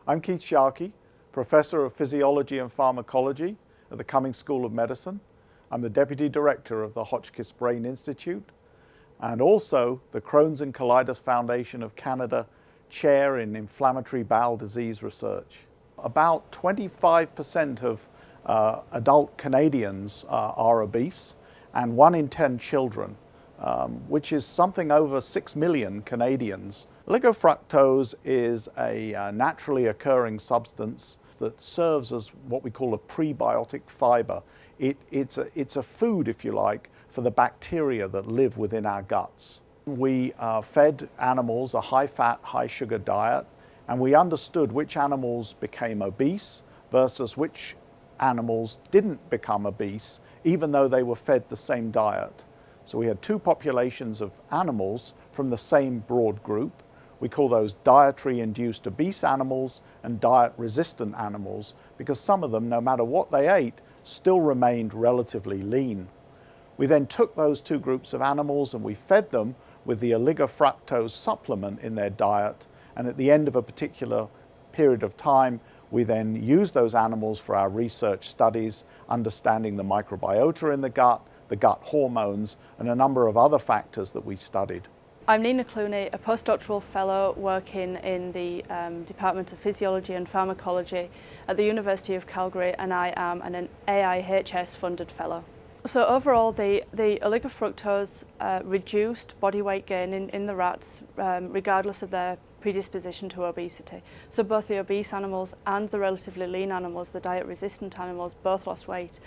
I'm Keith Sharkey, Professor of Physiology and Pharmacology at the Cummings School of Medicine. I'm the Deputy Director of the Hotchkiss Brain Institute and also the Crohn's and Colitis Foundation of Canada Chair in Inflammatory Bowel Disease Research. About 25% of adult Canadians are obese, and 1 in 10 children, which is something over 6 million Canadians. Oligofructose is a naturally occurring substance that serves as what we call a prebiotic fiber. It's a food, if you like, for the bacteria that live within our guts. We fed animals a high-fat, high-sugar diet, and we understood which animals became obese versus which animals didn't become obese, even though they were fed the same diet. So we had 2 populations of animals from the same broad group. We call those dietary-induced obese animals and diet-resistant animals because some of them, no matter what they ate, still remained relatively lean. We then took those 2 groups of animals and we fed them with the oligofructose supplement in their diet, and at the end of a particular period of time, we then used those animals for our research studies, understanding the microbiota in the gut hormones, and a number of other factors that we studied. I'm Nina Clooney, a postdoctoral fellow working in the Department of Physiology and Pharmacology at the University of Calgary, and I am an AIHS funded fellow. So overall, the oligofructose reduced body weight gain in the rats regardless of their predisposition to obesity. So both the obese animals and the relatively lean animals, the diet-resistant animals, both lost weight.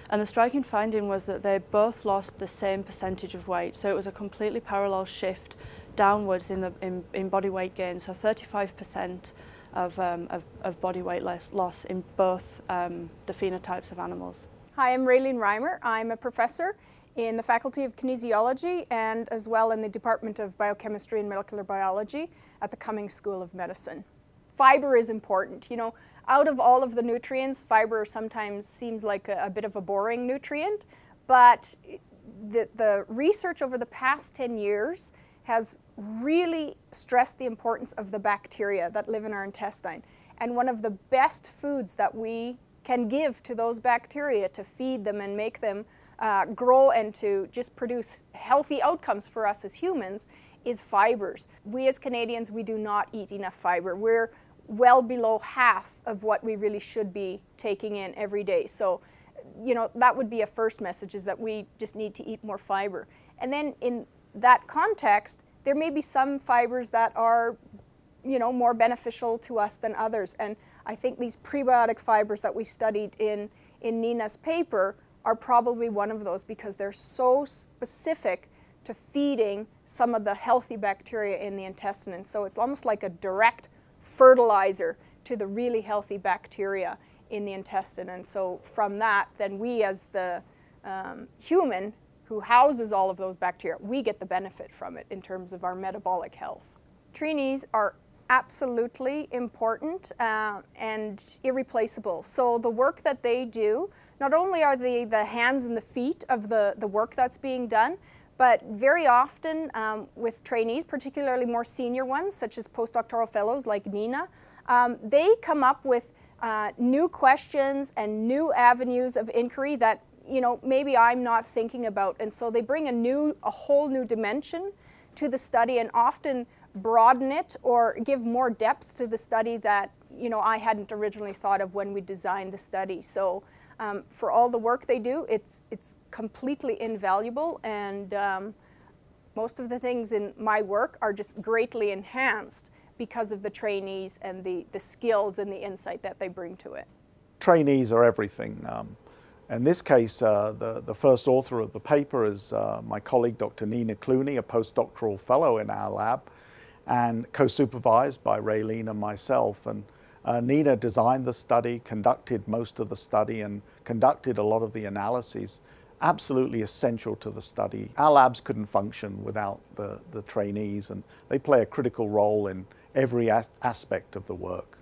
And the striking finding was that they both lost the same percentage of weight. So it was a completely parallel shift downwards in body weight gain. So 35% of body weight loss in both the phenotypes of animals. Hi, I'm Raylene Reimer. I'm a professor in the Faculty of Kinesiology and as well in the Department of Biochemistry and Molecular Biology at the Cummings School of Medicine. Fiber is important. You know, out of all of the nutrients, fiber sometimes seems like a bit of a boring nutrient, but the research over the past 10 years has really stressed the importance of the bacteria that live in our intestine. And one of the best foods that we can give to those bacteria to feed them and make them grow and to just produce healthy outcomes for us as humans is fibers. We as Canadians, we do not eat enough fiber. We're well below half of what we really should be taking in every day. So, you know, that would be a first message, is that we just need to eat more fiber. And then in that context, there may be some fibers that are, you know, more beneficial to us than others. And I think these prebiotic fibers that we studied in Nina's paper are probably one of those, because they're so specific to feeding some of the healthy bacteria in the intestine. And so it's almost like a direct fertilizer to the really healthy bacteria in the intestine. And so from that, then we as the human who houses all of those bacteria, we get the benefit from it in terms of our metabolic health. Trainees are absolutely important and irreplaceable. So the work that they do, not only are they the hands and the feet of the work that's being done, but very often with trainees, particularly more senior ones, such as postdoctoral fellows like Nina, they come up with new questions and new avenues of inquiry that, you know, maybe I'm not thinking about. And so they bring a whole new dimension to the study and often broaden it or give more depth to the study that, you know, I hadn't originally thought of when we designed the study. So for all the work they do, it's completely invaluable, and most of the things in my work are just greatly enhanced because of the trainees and the skills and the insight that they bring to it. Trainees are everything. In this case, the first author of the paper is my colleague, Dr. Nina Clooney, a postdoctoral fellow in our lab, and co-supervised by Raylene and myself. And Nina designed the study, conducted most of the study, and conducted a lot of the analyses, absolutely essential to the study. Our labs couldn't function without the trainees, and they play a critical role in every aspect of the work.